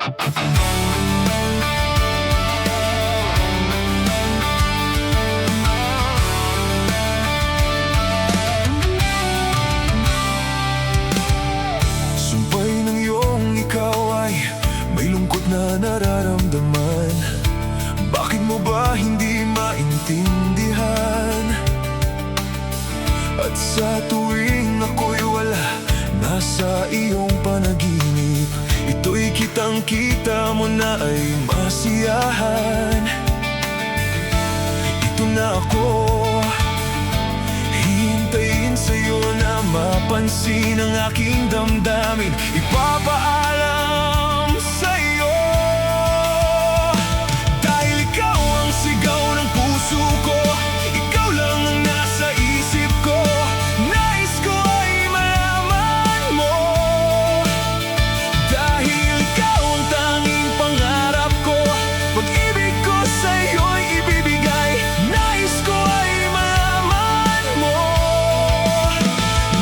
Sumpay ng iyong ikaw ay may lungkot na nararamdaman. Bakit mo ba hindi maintindihan? At sa tuwing ako'y wala, nasa iyong panaginip, ito'y kitang-kita mo na ay masiyahan. Ito na ako, hihintayin sa'yo na mapansin ang aking damdamin. Ipapaalam sa'yo, dahil ikaw ang sigaw ng puso ko, ikaw lang ang nasa isip ko. Nais ko ay malaman mo, dahil ikaw ang tanging pangarap ko. Pag-ibig ko sa'yo'y ibibigay. Nais ko ay malaman mo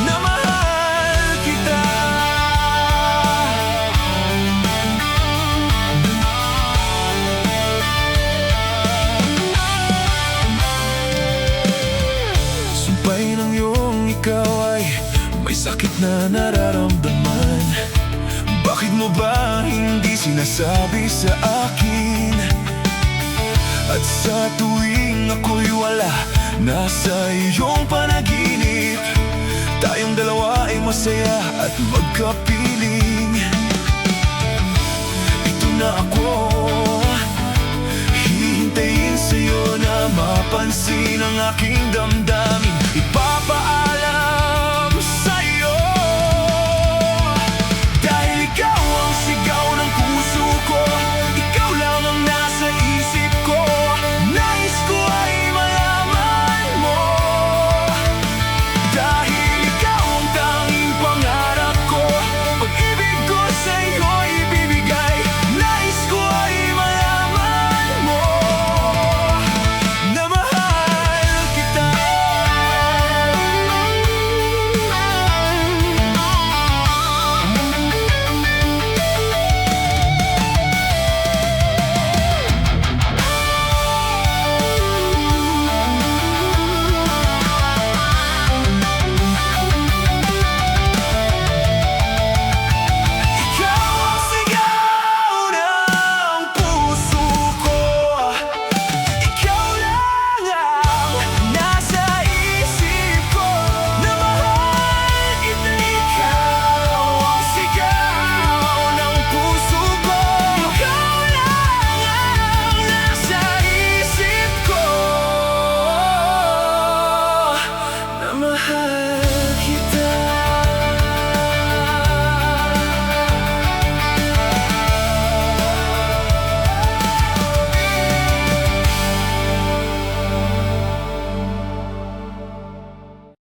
na mahal kita. Sumpay ng iyong ikaw ay may sakit na nararamdaman. Bakit mo ba hindi sinasabi sa akin? At sa tuwing ako'y wala, nasa iyong panaginip, tayong dalawa ay masaya at magkapiling. Ito na ako, hihintayin sa'yo na mapansin ang aking damdamin.